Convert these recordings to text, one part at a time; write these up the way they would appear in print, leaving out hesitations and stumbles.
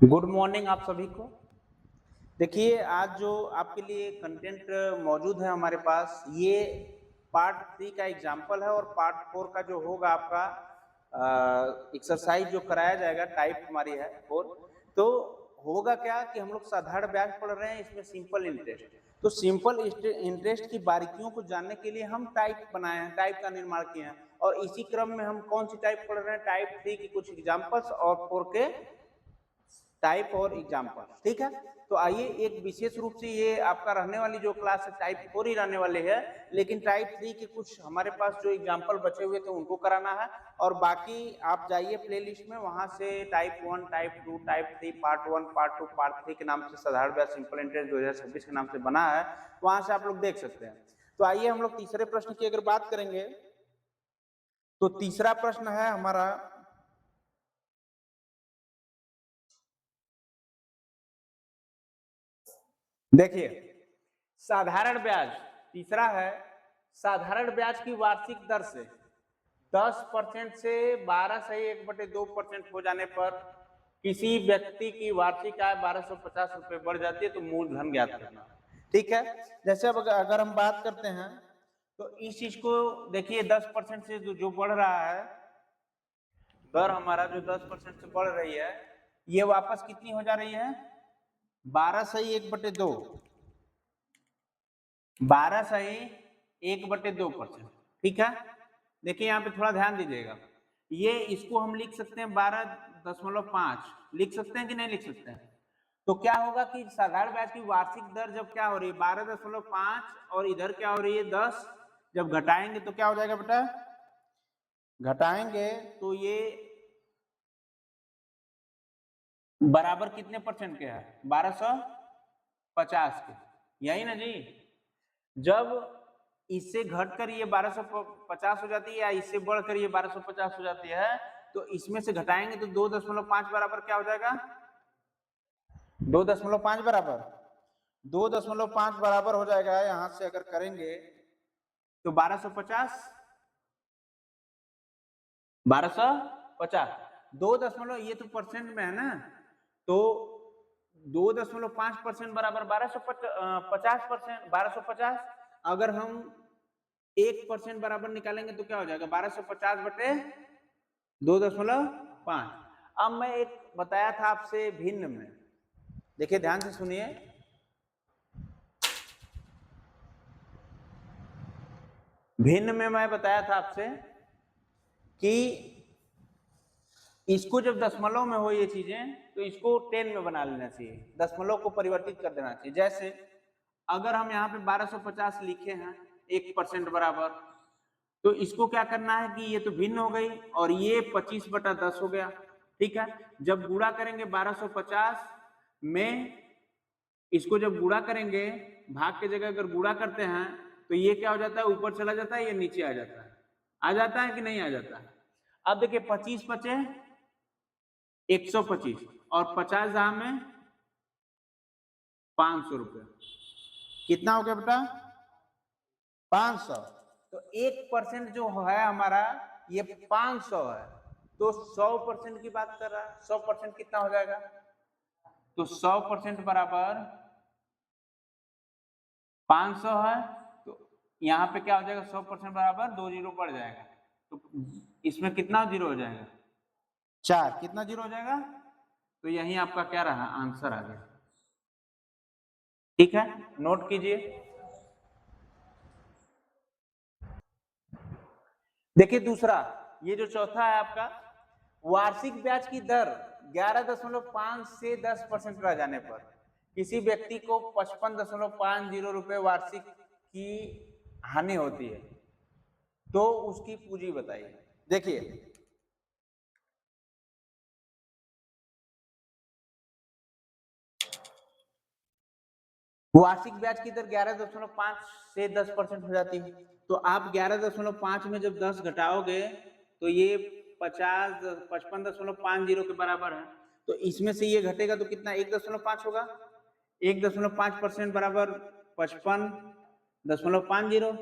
Good morning आप सभी को। देखिए आज जो आपके लिए कंटेंट मौजूद है हमारे पास, ये पार्ट 3 का एग्जाम्पल है और पार्ट 4 का जो होगा आपका एक्सरसाइज जो कराया जाएगा, टाइप हमारी है 4। तो होगा क्या कि हम लोग साधारण ब्याज पढ़ रहे हैं, इसमें सिंपल इंटरेस्ट। तो सिंपल इंटरेस्ट की बारीकियों को जानने के लिए हम टाइप बनाए हैं, टाइप का निर्माण किए हैं। और इसी क्रम में हम कौन सी टाइप पढ़ रहे हैं? टाइप 3 की कुछ एग्जाम्पल्स और 4 के टाइप और एग्जाम्पल। ठीक है, तो आइए एक विशेष रूप से ये आपका रहने वाली जो क्लास है टाइप 4 ही रहने वाले है, लेकिन टाइप 3 के कुछ हमारे पास जो एग्जाम्पल बचे हुए थे उनको कराना है। और बाकी आप जाइए प्लेलिस्ट में, वहां से type 1, type 2, type 3, part 1, part 2, part 3 के नाम से साधारण ब्याज सिंपल इंटरेस्ट 2026 के नाम से बना है, वहां से आप लोग देख सकते हैं। तो आइए हम लोग तीसरे प्रश्न की अगर बात करेंगे तो तीसरा प्रश्न है हमारा, देखिए साधारण ब्याज तीसरा है। साधारण ब्याज की वार्षिक दर से 10% से 12.1/2% हो जाने पर किसी व्यक्ति की वार्षिक आय 1250 रुपए बढ़ जाती है, तो मूलधन ज्ञात करना। ठीक है, जैसे अब अगर हम बात करते हैं तो इस चीज को देखिए, 10% से जो बढ़ रहा है दर हमारा, जो 10% से बढ़ रही है, ये वापस कितनी हो जा रही है? 12.1/2, 12.1/2%। ठीक है, देखिए यहाँ पे थोड़ा ध्यान दीजिएगा, ये इसको हम लिख सकते हैं 12.5 लिख सकते हैं कि नहीं लिख सकते हैं? तो क्या होगा कि साधारण ब्याज की वार्षिक दर जब क्या हो रही है 12.5 और इधर क्या हो रही है 10, जब घटाएंगे तो क्या हो जाएगा बेटा? घटाएंगे तो ये बराबर कितने परसेंट के है? 1250 के, यही ना जी। जब इससे घटकर ये 1250 हो जाती है या इससे बढ़कर ये 1250 हो जाती है, तो इसमें से घटाएंगे तो 2.5 बराबर क्या हो जाएगा? 2.5 बराबर 2.5 बराबर हो जाएगा। यहां से अगर करेंगे तो 1250 2 ये तो परसेंट में है ना, तो 2.5% बराबर 1250%, 1250। अगर हम 1% बराबर निकालेंगे तो क्या हो जाएगा? 1250/2.5। अब मैं एक बताया था आपसे भिन्न में, देखिए ध्यान से सुनिए। भिन्न में मैं बताया था आपसे कि इसको जब दशमलव में हो ये चीजें, तो इसको 10 में बना लेना चाहिए, दशमलव को परिवर्तित कर देना चाहिए। जैसे अगर हम यहाँ पे 1250 लिखे हैं 1% बराबर, तो इसको क्या करना है कि ये तो भिन्न हो गई और ये 25/10 हो गया। ठीक है, जब गुणा करेंगे 1250 में, इसको जब गुणा करेंगे, भाग के जगह अगर गुणा करते हैं तो ये क्या हो जाता है? ऊपर चला जाता है, ये नीचे आ जाता है। आ जाता है कि नहीं आ जाता है? अब देखिए 25 बचे 125 और 50 दाम में 500 रुपए, कितना हो गया बेटा? 500। तो 1% जो है हमारा, ये 500 है, तो 100% की बात कर रहा है। 100% कितना हो जाएगा? तो 100% बराबर 500 है, तो यहाँ पे क्या हो जाएगा? 100% बराबर 2 जीरो बढ़ जाएगा, तो इसमें कितना जीरो हो जाएगा? 4। कितना जीरो हो जाएगा? तो यही आपका क्या रहा? आंसर आ गया। ठीक है, नोट कीजिए। देखिए दूसरा, ये जो चौथा है आपका, वार्षिक ब्याज की दर 11.5 से 10% रह जाने पर किसी व्यक्ति को 55.50 रुपए वार्षिक की हानि होती है, तो उसकी पूंजी बताइए। देखिए वार्षिक ब्याज की दर 11.5 से 10% हो जाती है, तो आप 11.5 में जब 10 घटाओगे तो ये 55.50 के बराबर है। तो इसमें से ये घटेगा तो कितना? 1.5 होगा। 1.5% बराबर 55.50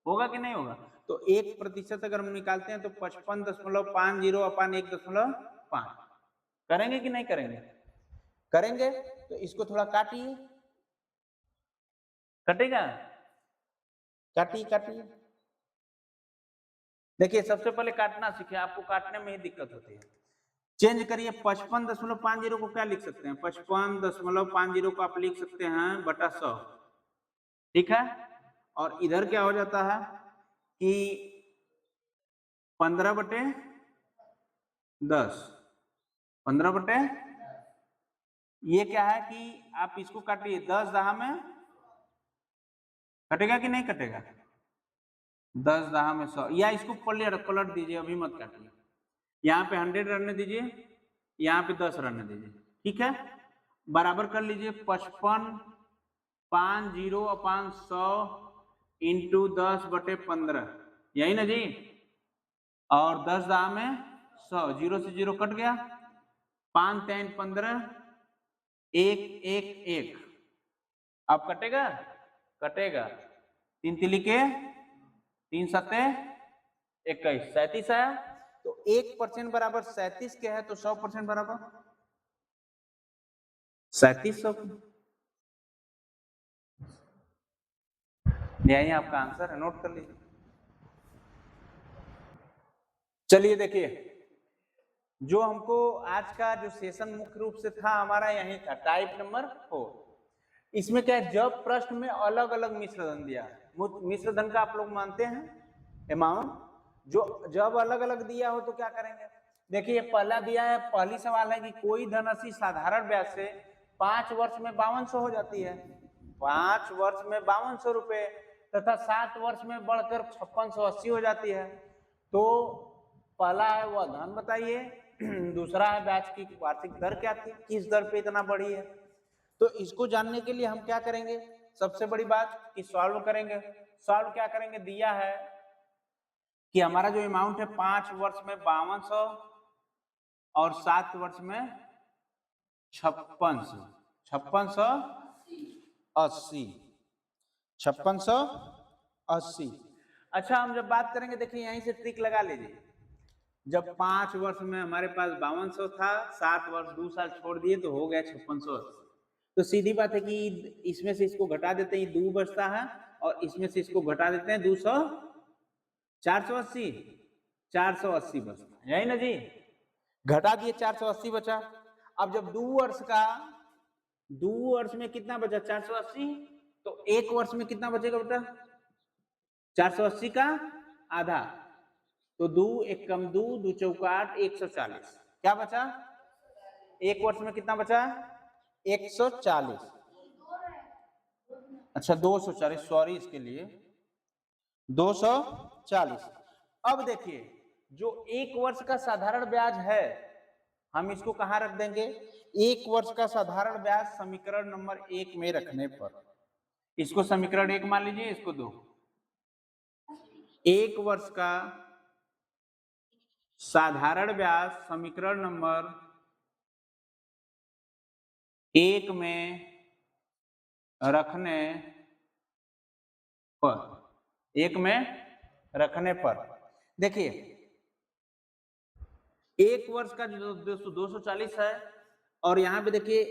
होगा कि नहीं होगा? तो 1% अगर हम निकालते हैं तो 55.50 अपन 1.5 करेंगे कि नहीं करेंगे? करेंगे तो इसको थोड़ा काटिए, कटेगा, काटिए काटिए। देखिए सबसे पहले काटना सीखे, आपको काटने में ही दिक्कत होती है। चेंज करिए, 55.50 को क्या लिख सकते हैं, 55.50 को आप लिख सकते हैं बटा 100, ठीक है। और इधर क्या हो जाता है कि 15/10, 15/, ये क्या है कि आप इसको काटिए, 10 दहा में कटेगा कि नहीं कटेगा, 10 दहा में 100, या इसको पलट दीजिए, अभी मत काटिए, यहाँ पे 100 रहने दीजिए, यहाँ पे 10 रहने दीजिए, ठीक है। बराबर कर लीजिए 55/50/100 इंटू 10/15, यही ना जी, और 10 दहा में 100, 0 से 0 कट गया, 5 3 15, 1 1 1, अब कटेगा, कटेगा, 3 तिली के 3 सत्ते 21, 37 आया। तो 1% बराबर 37 के है, तो 100% बराबर 3700। यही आपका आंसर है, नोट कर लीजिए। चलिए देखिए, जो हमको आज का जो सेशन मुख्य रूप से था हमारा यही था, टाइप नंबर 4। इसमें क्या है, जब प्रश्न में अलग अलग मिश्रधन दिया है, मिश्रधन का आप लोग मानते हैं अमाउंट, जो जब अलग अलग दिया हो तो क्या करेंगे। देखिए पहला दिया है, पहली सवाल है कि कोई धनराशि साधारण ब्याज से 5 वर्ष में 5200 हो जाती है, 5 वर्ष में 5200 रुपए, तथा 7 वर्ष में बढ़कर 5680 हो जाती है। तो पहला है वह धन बताइए, दूसरा है ब्याज की वार्षिक दर क्या थी, किस दर पे इतना बढ़ी है। तो इसको जानने के लिए हम क्या करेंगे, सबसे बड़ी बात कि सॉल्व करेंगे। सॉल्व क्या करेंगे, दिया है कि हमारा जो अमाउंट है 5 वर्ष में 5200 और 7 वर्ष में 5600, 5680, 5680। अच्छा हम जब बात करेंगे, देखिए यहीं से ट्रिक लगा लीजिए, जब 5 वर्ष में हमारे पास 5200 था, 7 वर्ष 2 साल छोड़ दिए तो हो गया 5680। तो सीधी बात है कि इसमें से इसको घटा देते हैं, 2 बचता है, और इसमें से इसको घटा देते हैं 200, 480, 480 बचता है, यही ना जी, घटा दिए 480 बचा। अब जब 2 वर्ष में कितना बचा, 480, तो 1 वर्ष में कितना बचेगा बेटा, 480 का आधा, तो 2 1 कम 2 2 चौका 8, 140, क्या बचा, 1 वर्ष में कितना बचा, 140, अच्छा 240, सॉरी इसके लिए 240। अब देखिए जो 1 वर्ष का साधारण ब्याज है, हम इसको कहां रख देंगे, 1 वर्ष का साधारण ब्याज समीकरण नंबर 1 में रखने पर, इसको समीकरण 1 मान लीजिए, इसको 2। 1 वर्ष का साधारण ब्याज समीकरण नंबर 1 में रखने पर, 1 में रखने पर, देखिए 1 वर्ष का जो 240 है, और यहाँ पे देखिए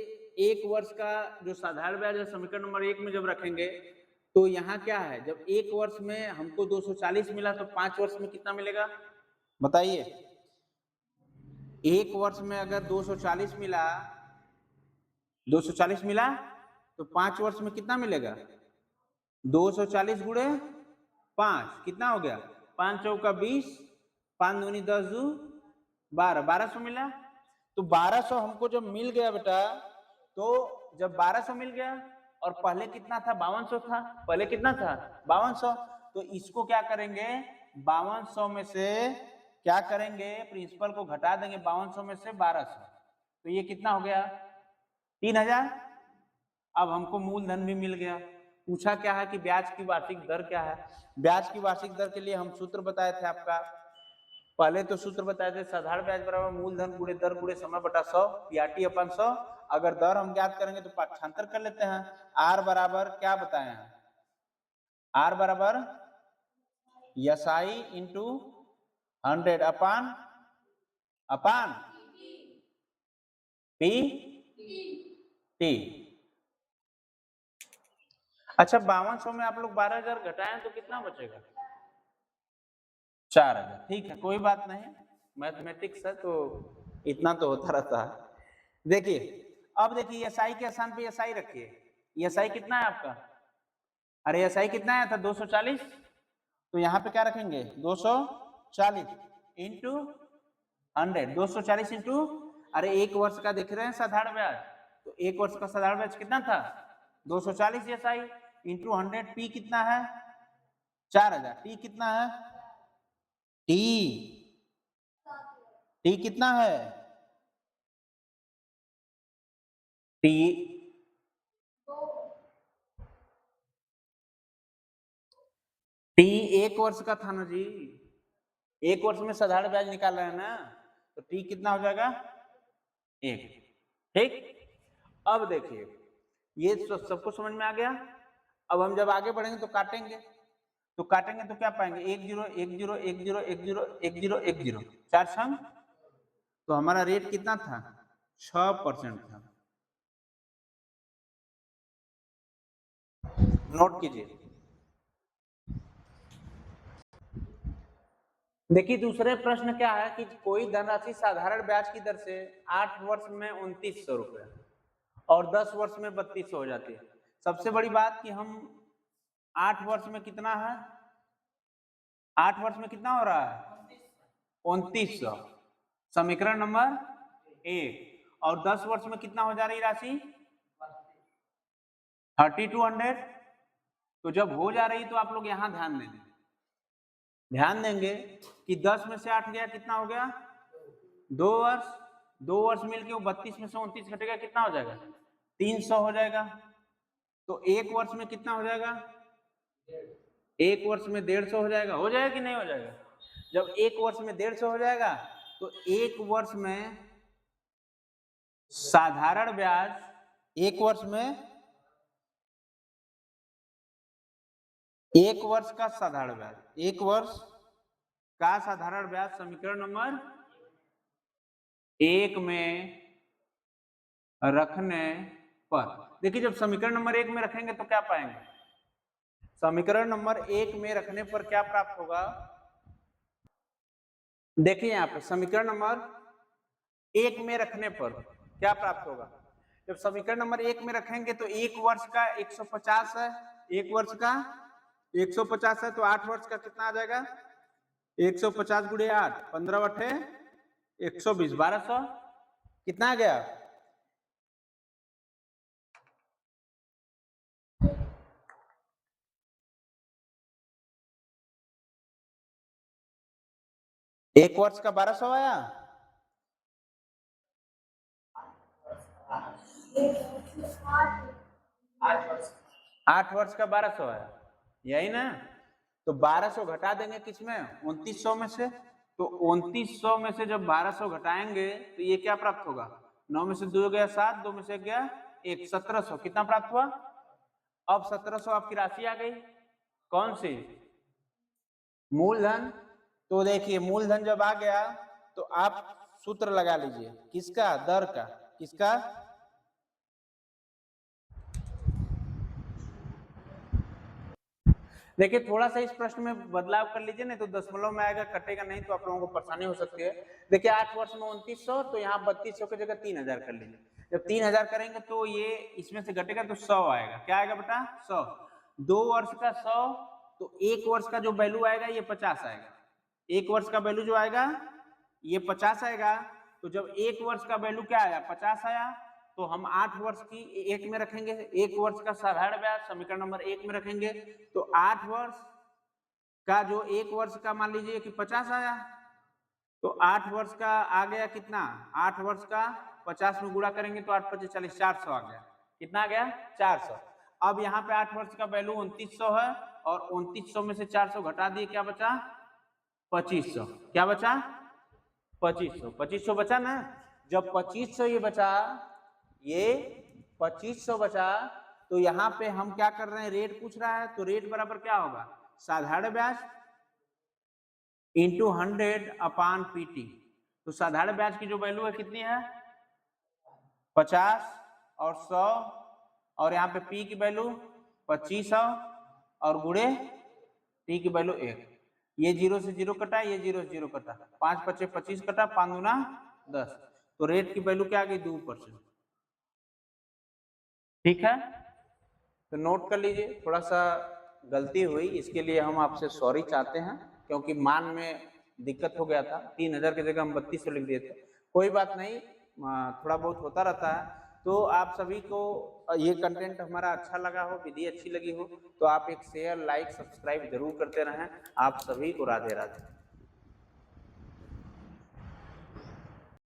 1 वर्ष का जो साधारण ब्याज है समीकरण नंबर 1 में जब रखेंगे तो यहाँ क्या है, जब 1 वर्ष में हमको 240 मिला तो 5 वर्ष में कितना मिलेगा बताइए। 1 वर्ष में अगर 240 मिला, 240 मिला तो 5 वर्ष में कितना मिलेगा, 240 गुणे 5 कितना हो गया, 5 चौका 20, 5 दूनी 10 दू 12, 1200 मिला। तो 1200 हमको जब मिल गया बेटा, तो जब 1200 मिल गया और पहले कितना था, 5200 था, पहले कितना था 5200, तो इसको क्या करेंगे, 5200 में से क्या करेंगे, प्रिंसिपल को घटा देंगे 5200 में से 1200, तो ये कितना हो गया 3000। अब हमको मूलधन भी मिल गया। पूछा क्या है कि ब्याज की वार्षिक दर क्या है। ब्याज की वार्षिक दर के लिए हम सूत्र बताए थे आपका, पहले तो सूत्र बताए थे साधारण ब्याज बराबर मूलधन गुणे दर गुणे समय बटा 100, पीआरटी अपन 100। अगर दर हम ज्ञात करेंगे तो पाठांतर कर लेते हैं, आर बराबर क्या बताए हैं, आर बराबर एसआई इंटू 100 अपान पी टी। अच्छा 5200 में आप लोग 12,000 घटाएं तो कितना बचेगा? 4,000। ठीक है, कोई बात नहीं, मैथमेटिक्स है तो इतना तो होता रहता है। देखिए अब देखिए एसआई के स्थान पे एसआई रखिए, एसआई कितना है आपका? अरे एसआई कितना आया था 240, तो यहाँ पे क्या रखेंगे 240 इंटू 100, 240 इंटू, अरे एक वर्ष का देख रहे हैं साधारण ब्याज, तो एक वर्ष का साधारण ब्याज कितना था 240 एसआई इंटू 100, पी कितना है 4000, टी कितना है, टी टी कितना है, टी टी एक वर्ष का था ना जी, एक वर्ष में साधारण ब्याज निकाल रहे हैं ना, तो टी कितना हो जाएगा एक। ठीक, अब देखिए ये सबको समझ में आ गया। अब हम जब आगे बढ़ेंगे तो काटेंगे, तो काटेंगे तो क्या पाएंगे 1 0 1 0 1 0 1 0 1 0 1 0, 4 सम, तो हमारा रेट कितना था 6% था। नोट कीजिए। देखिए दूसरे प्रश्न क्या है कि कोई धनराशि साधारण ब्याज की दर से 8 वर्ष में 2900 रुपए और 10 वर्ष में 3200 हो जाती है। सबसे बड़ी बात कि हम 8 वर्ष में कितना है, 8 वर्ष में कितना हो रहा है 2900, समीकरण नंबर 1, और 10 वर्ष में कितना हो जा रही राशि 3200। तो जब हो जा रही तो आप लोग यहां ध्यान देंगे कि 10 में से 8 गया कितना हो गया 2 वर्ष, 2 वर्ष मिलके वो 32 में से 29 घटेगा कितना हो जाएगा 300 हो जाएगा। तो एक वर्ष में कितना हो जाएगा, एक वर्ष में 150 हो जाएगा, हो जाएगा कि नहीं हो जाएगा? जब एक वर्ष में 150 हो जाएगा तो एक वर्ष में साधारण ब्याज, एक वर्ष में, एक वर्ष का साधारण ब्याज, एक वर्ष का साधारण ब्याज समीकरण नंबर 1 में रखने पर, देखिए जब समीकरण नंबर 1 में रखेंगे तो क्या पाएंगे, समीकरण नंबर 1 में रखने पर क्या प्राप्त होगा, देखिए यहाँ पे समीकरण नंबर 1 में रखने पर क्या प्राप्त होगा। जब समीकरण नंबर 1 में रखेंगे तो एक वर्ष का 150 है, एक वर्ष का 150 है, तो 8 वर्ष का कितना आ जाएगा 150 गुणे 8, 15 बटे 120, 1200 कितना आ गया, एक वर्ष का 1200 आया, 8 वर्ष का 1200 आया, यही ना। तो 1200 घटा देंगे किसमें 2900 में से, तो 2900 में से जब 1200 घटाएंगे तो ये क्या प्राप्त होगा, 9 में से 2 गया 7, 2 में से गया 1, 1700 कितना प्राप्त हुआ। अब 1700 आपकी राशि आ गई, कौन सी मूलधन। तो देखिए मूलधन जब आ गया तो आप सूत्र लगा लीजिए किसका, दर का, किसका, देखिए थोड़ा सा इस प्रश्न में बदलाव कर लीजिए, नहीं तो दशमलव में आएगा कटेगा नहीं तो आप लोगों को परेशानी हो सकती है। देखिए 8 वर्ष में 2900, तो यहाँ 3200 की जगह 3000 कर लीजिए, जब 3000 करेंगे तो ये इसमें से घटेगा तो 100 आएगा, क्या आएगा बेटा 100, 2 वर्ष का 100, तो एक वर्ष का जो वैल्यू आएगा ये 50 आएगा, एक वर्ष का वैल्यू जो आएगा ये 50 आएगा। तो जब एक वर्ष का वैल्यू क्या आया 50 आया, तो हम 8 वर्ष की एक में रखेंगे, एक वर्ष का साधारण ब्याज समीकरण नंबर 1 में रखेंगे, तो 8 वर्ष का जो एक वर्ष का मान लीजिए कि 50 आया, तो 8 वर्ष का आ गया कितना, 8 वर्ष का 50 में गुणा करेंगे तो 8 25 40, 400 आ गया, कितना आ गया 400। अब यहाँ पे 8 वर्ष का वैल्यू 2900 है, और 2900 में से 400 घटा दिए क्या बचा 2500, क्या बचा 2500, 2500 बचा ना। जब 2500 ये बचा, ये 2500 बचा, तो यहाँ पे हम क्या कर रहे हैं रेट पूछ रहा है, तो रेट बराबर क्या होगा साधारण ब्याज इंटू 100 अपान पीटी। तो साधारण ब्याज की जो वैल्यू है कितनी है 50, और 100 और यहाँ पे P की वैल्यू 2500 और गुणे T की वैल्यू 1। ये 0 से 0 कटा, ये 0 से 0 कटा, 5 पचे 25 कटा, 5 दूना 10, तो रेट की वैल्यू क्या आ गई 2%। ठीक है, तो नोट कर लीजिए, थोड़ा सा गलती हुई, इसके लिए हम आपसे सॉरी चाहते हैं, क्योंकि मान में दिक्कत हो गया था, 3000 की जगह हम 3200 लिख दिए थे। कोई बात नहीं, थोड़ा बहुत होता रहता है। तो आप सभी को ये कंटेंट हमारा अच्छा लगा हो, विधि अच्छी लगी हो, तो आप एक शेयर, लाइक, सब्सक्राइब जरूर करते रहें। आप सभी को राधे राधे।